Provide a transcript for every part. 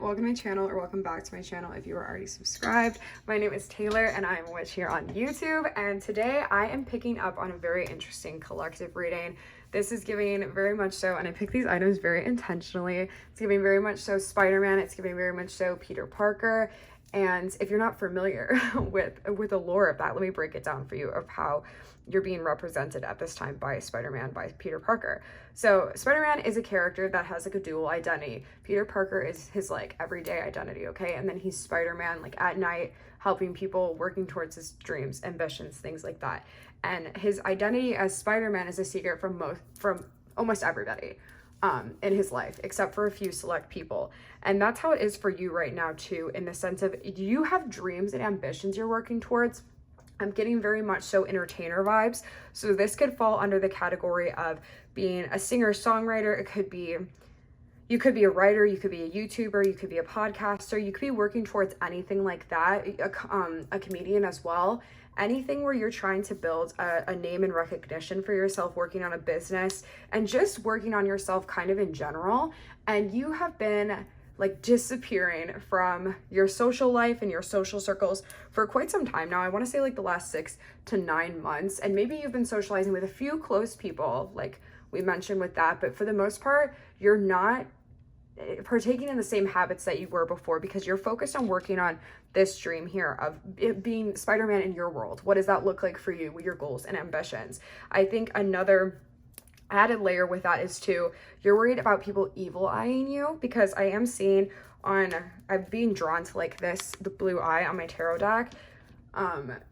welcome to my channel, or welcome back to my channel if you are already subscribed. My name is Taylor and I'm a witch here on YouTube, and today I am picking up on a very interesting collective reading. This is giving very much so, and I picked these items very intentionally, it's giving very much so Spider-Man, it's giving very much so Peter Parker. And if you're not familiar with the lore of that, let me break it down for you of how you're being represented at this time by Spider-Man, by Peter Parker. So Spider-Man is a character that has like a dual identity. Peter Parker is his like everyday identity, okay? And then he's Spider-Man like at night, helping people, working towards his dreams, ambitions, things like that. And his identity as Spider-Man is a secret from almost everybody in his life, except for a few select people. And that's how it is for you right now too, in the sense of you have dreams and ambitions you're working towards. I'm getting very much so entertainer vibes. So this could fall under the category of being a singer-songwriter. It could be, you could be a writer, you could be a YouTuber, you could be a podcaster, you could be working towards anything like that, a comedian as well. Anything where you're trying to build a name and recognition for yourself, working on a business, and just working on yourself kind of in general. And you have been like disappearing from your social life and your social circles for quite some time now. I want to say like the last 6 to 9 months. And maybe you've been socializing with a few close people, like we mentioned with that, but for the most part, you're not partaking in the same habits that you were before, because you're focused on working on this dream here of it being Spider-Man in your world. What does that look like for you with your goals and ambitions? I think another added layer with that is too, you're worried about people evil eyeing you, because I am seeing I'm being drawn to like this, the blue eye on my tarot deck.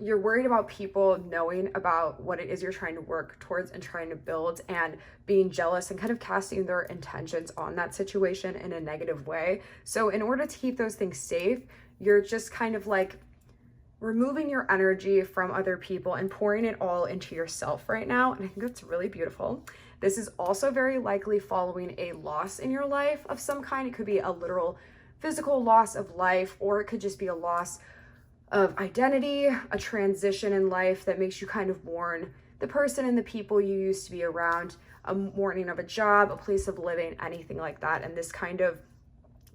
You're worried about people knowing about what it is you're trying to work towards and trying to build, and being jealous and kind of casting their intentions on that situation in a negative way. So in order to keep those things safe, you're just kind of like removing your energy from other people and pouring it all into yourself right now. And I think that's really beautiful. This is also very likely following a loss in your life of some kind. It could be a literal physical loss of life, or it could just be a loss of identity, a transition in life that makes you kind of mourn the person and the people you used to be around, a mourning of a job, a place of living, anything like that. And this kind of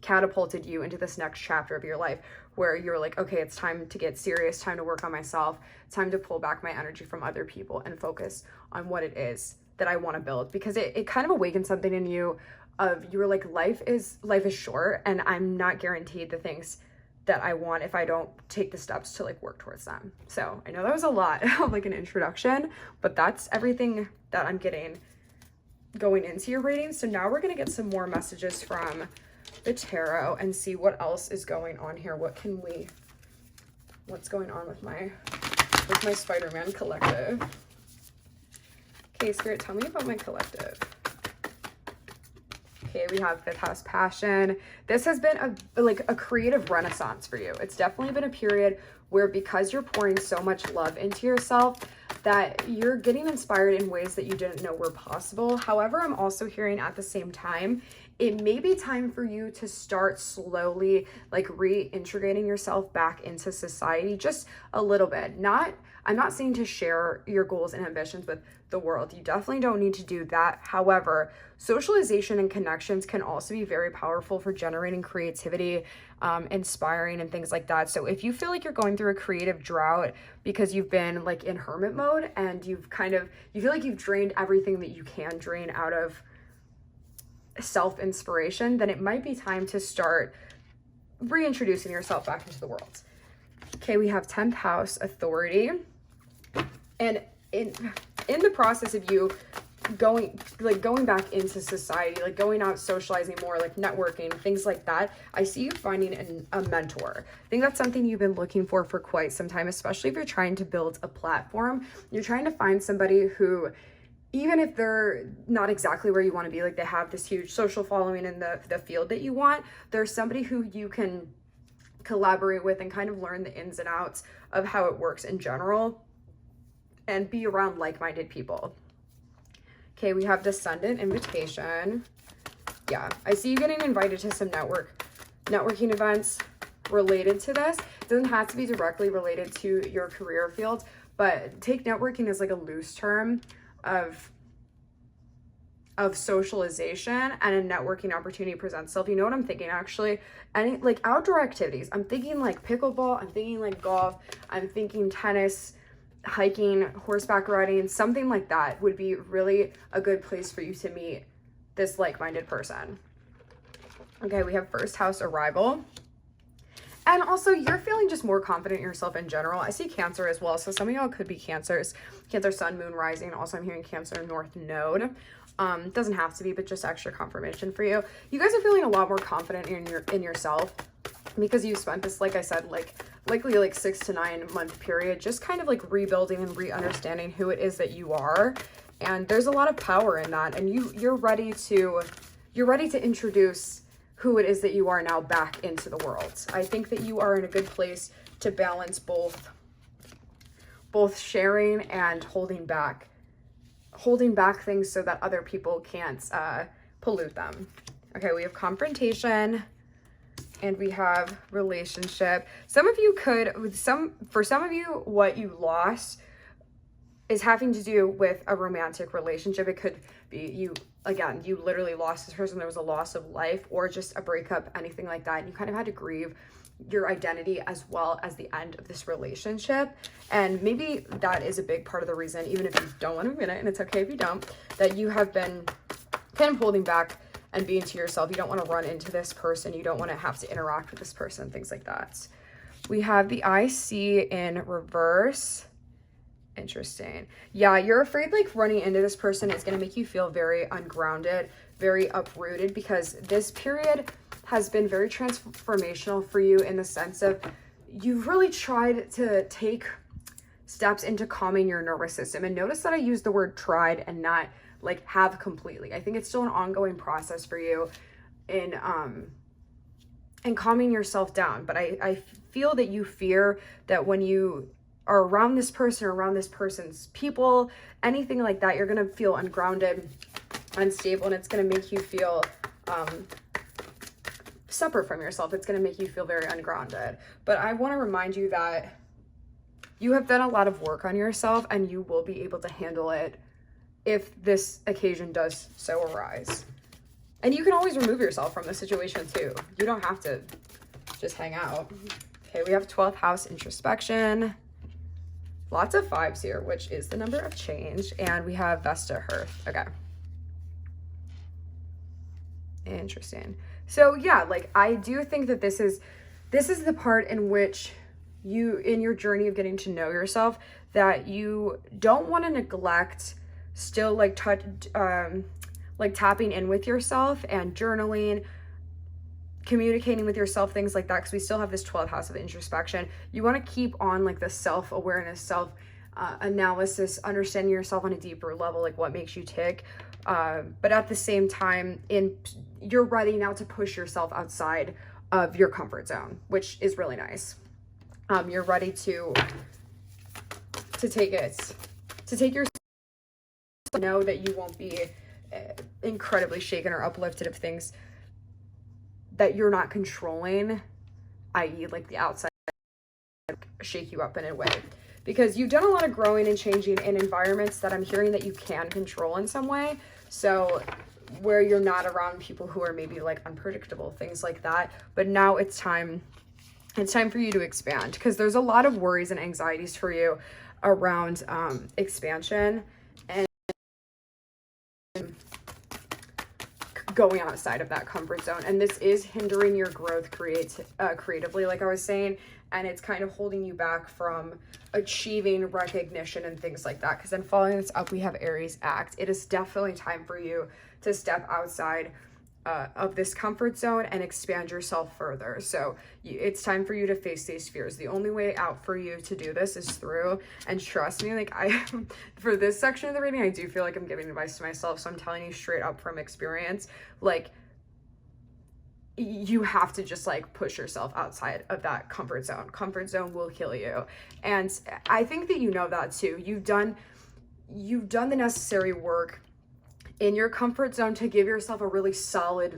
catapulted you into this next chapter of your life where you're like, okay, it's time to get serious, time to work on myself, time to pull back my energy from other people and focus on what it is that I want to build. Because it kind of awakened something in you of, you were like, life is short, and I'm not guaranteed the things that I want if I don't take the steps to like work towards them. So I know that was a lot of like an introduction, but that's everything that I'm getting going into your reading. So now we're going to get some more messages from the tarot and see what else is going on here. What's going on with my Spider-Man collective? Okay, Spirit, tell me about my collective. Okay, we have 5th house passion. This has been a creative renaissance for you. It's definitely been a period where, because you're pouring so much love into yourself, that you're getting inspired in ways that you didn't know were possible. However, I'm also hearing at the same time, it may be time for you to start slowly like reintegrating yourself back into society just a little bit. I'm not saying to share your goals and ambitions with the world. You definitely don't need to do that. However, socialization and connections can also be very powerful for generating creativity, inspiring and things like that. So if you feel like you're going through a creative drought because you've been like in hermit mode and you feel like you've drained everything that you can drain out of self-inspiration, then it might be time to start reintroducing yourself back into the world. Okay, we have 10th house authority. And in the process of you going back into society, like going out, socializing more, like networking, things like that, I see you finding a mentor. I think that's something you've been looking for quite some time, especially if you're trying to build a platform. You're trying to find somebody who, even if they're not exactly where you want to be, like they have this huge social following in the field that you want, there's somebody who you can collaborate with and kind of learn the ins and outs of how it works in general and be around like-minded people. Okay, we have Descendant invitation. Yeah, I see you getting invited to some networking events related to this. It doesn't have to be directly related to your career field, but take networking as like a loose term of of socialization and a networking opportunity presents itself. You know what I'm thinking, actually? Any like outdoor activities. I'm thinking like pickleball, I'm thinking like golf, I'm thinking tennis, hiking, horseback riding, something like that would be really a good place for you to meet this like-minded person. Okay, we have first house arrival. And also, you're feeling just more confident in yourself in general. I see Cancer as well. So some of y'all could be Cancers. Cancer, Sun, Moon, Rising. Also, I'm hearing Cancer, North Node. Doesn't have to be, but just extra confirmation for you. You guys are feeling a lot more confident in yourself because you spent this, like I said, likely like 6 to 9 month period just kind of like rebuilding and re-understanding who it is that you are. And there's a lot of power in that. And you're ready to introduce who it is that you are now back into the world. I think that you are in a good place to balance both sharing and holding back things so that other people can't pollute them. Okay, we have confrontation and we have relationship. For some of you, what you lost is having to do with a romantic relationship. It could be you literally lost this person. There was a loss of life or just a breakup, anything like that. And you kind of had to grieve your identity as well as the end of this relationship. And maybe that is a big part of the reason, even if you don't want to admit it, and it's okay if you don't, that you have been kind of holding back and being to yourself. You don't want to run into this person. You don't want to have to interact with this person, things like that. We have the IC in reverse. Interesting. Yeah, you're afraid like running into this person is going to make you feel very ungrounded, very uprooted, because this period has been very transformational for you in the sense of you've really tried to take steps into calming your nervous system. And notice that I use the word tried and not like have completely. I think it's still an ongoing process for you in calming yourself down. But I feel that you fear that when you are around this person or around this person's people, anything like that, you're going to feel ungrounded, unstable, and it's going to make you feel separate from yourself. It's going to make you feel very ungrounded. But I want to remind you that you have done a lot of work on yourself and you will be able to handle it if this occasion does so arise. And you can always remove yourself from the situation too. You don't have to just hang out. Okay, we have 12th house introspection. Lots of 5s here, which is the number of change. And we have Vesta Hearth. Okay. Interesting. So yeah, like I do think that this is the part in which you, in your journey of getting to know yourself, that you don't want to neglect still like tapping in with yourself and journaling, communicating with yourself, things like that, because we still have this 12th house of introspection. You want to keep on like the self-awareness, self-analysis, understanding yourself on a deeper level, like what makes you tick. But at the same time, you're ready now to push yourself outside of your comfort zone, which is really nice. You're ready to take yourself, know that you won't be incredibly shaken or uplifted of things that you're not controlling, i.e. like the outside shake you up in a way, because you've done a lot of growing and changing in environments that I'm hearing that you can control in some way. So where you're not around people who are maybe like unpredictable, things like that. But now it's time for you to expand, because there's a lot of worries and anxieties for you around expansion and going outside of that comfort zone. And this is hindering your growth creatively, like I was saying, and it's kind of holding you back from achieving recognition and things like that. Because then following this up, we have Aries Act. It is definitely time for you to step outside of this comfort zone and expand yourself further. So it's time for you to face these fears. The only way out for you to do this is through, and trust me, like for this section of the reading, I do feel like I'm giving advice to myself. So I'm telling you straight up from experience, like you have to just like push yourself outside of that comfort zone. Comfort zone will kill you. And I think that you know that too. You've done the necessary work in your comfort zone to give yourself a really solid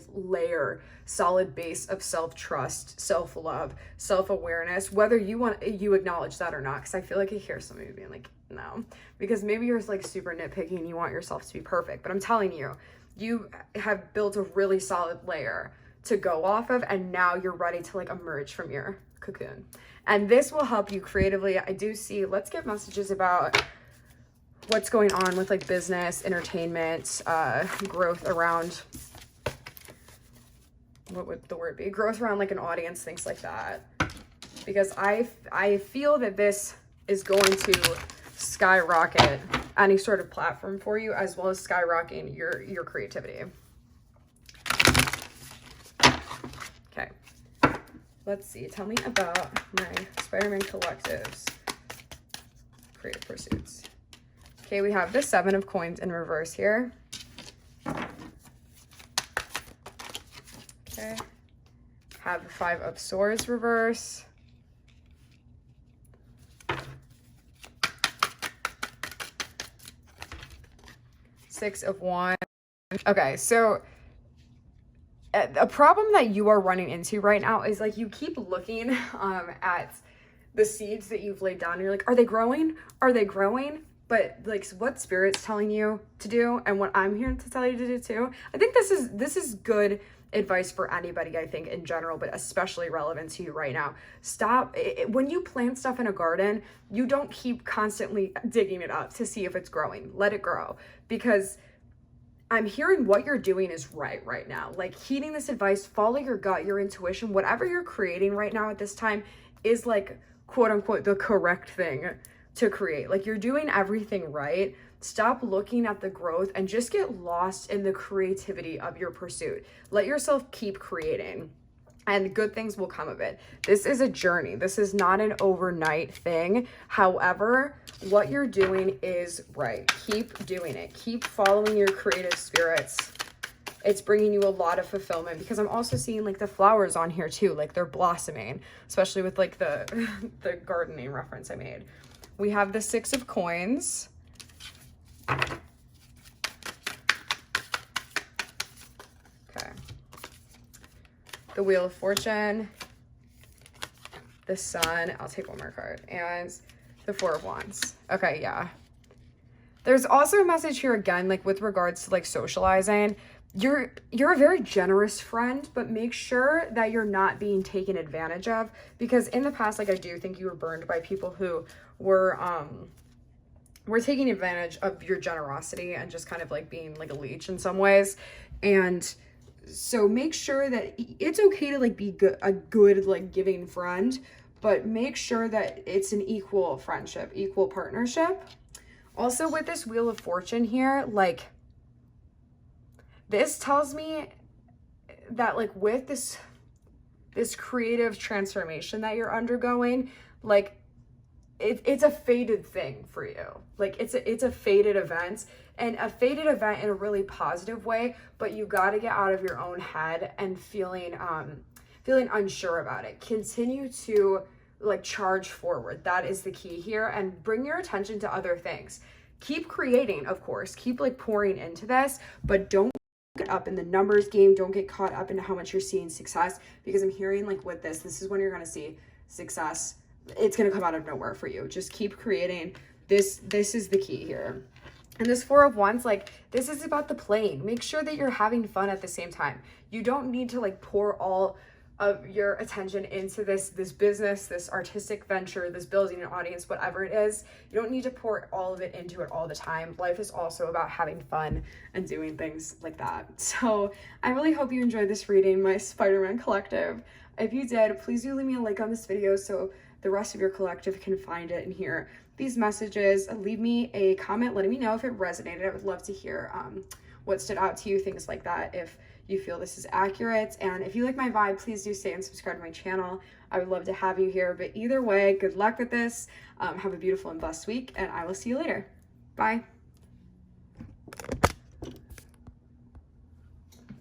base of self-trust, self-love, self-awareness, whether you acknowledge that or not. Because I feel like I hear some of you being like, no, because maybe you're like super nitpicky and you want yourself to be perfect. But I'm telling you, you have built a really solid layer to go off of, and now you're ready to like emerge from your cocoon. And this will help you creatively. I do see, let's get messages about what's going on with like business, entertainment, growth around, what would the word be? Growth around like an audience, things like that. Because I feel that this is going to skyrocket any sort of platform for you, as well as skyrocketing your creativity. Okay, let's see. Tell me about my Spider-Man Collective's creative pursuits. Okay, we have the 7 of Coins in reverse here. Okay, have the 5 of Swords reverse. Six of Wands. Okay, so a problem that you are running into right now is like you keep looking at the seeds that you've laid down and you're like, are they growing? Are they growing? But like what Spirit's telling you to do and what I'm here to tell you to do too. I think this is good advice for anybody, I think, in general, but especially relevant to you right now. Stop. When you plant stuff in a garden, you don't keep constantly digging it up to see if it's growing. Let it grow, because I'm hearing what you're doing is right now. Like heeding this advice, follow your gut, your intuition, whatever you're creating right now at this time is like, quote unquote, the correct thing to create. Like you're doing everything right. Stop looking at the growth and just get lost in the creativity of your pursuit. Let yourself keep creating and good things will come of it. This is a journey. This is not an overnight thing. However, what you're doing is right. Keep doing it. Keep following your creative spirits. It's bringing you a lot of fulfillment, because I'm also seeing like the flowers on here too. Like they're blossoming, especially with like the gardening reference I made. We have the 6 of Coins. Okay. The Wheel of Fortune, the Sun, I'll take one more card, and the 4 of Wands. Okay, yeah. There's also a message here again, like with regards to like socializing. You're a very generous friend, but make sure that you're not being taken advantage of, because in the past, like I do think you were burned by people who were taking advantage of your generosity and just kind of like being like a leech in some ways. And so make sure that it's okay to like be a good like giving friend, but make sure that it's an equal friendship, equal partnership. Also with this Wheel of Fortune here, like this tells me that like with this creative transformation that you're undergoing, like it's a fated thing for you. Like it's a fated event, and a fated event in a really positive way, but you got to get out of your own head and feeling unsure about it. Continue to like charge forward. That is the key here, and bring your attention to other things. Keep creating, of course, keep like pouring into this, but don't get up in the numbers game. Don't get caught up into how much you're seeing success, because I'm hearing like with this is when you're going to see success. It's going to come out of nowhere for you. Just keep creating. This is the key here. And this 4 of Wands, like this is about the playing. Make sure that you're having fun at the same time. You don't need to like pour all of your attention into this business, this artistic venture, this building an audience, whatever it is. You don't need to pour all of it into it all the time. Life is also about having fun and doing things like that. So I really hope you enjoyed this reading, my Spider-Man Collective. If you did, please do leave me a like on this video so the rest of your collective can find it and hear these messages. Leave me a comment letting me know if it resonated. I would love to hear what stood out to you, things like that, if you feel this is accurate. And if you like my vibe, please do stay and subscribe to my channel. I would love to have you here. But either way, good luck with this. Have a beautiful and blessed week, and I will see you later. Bye.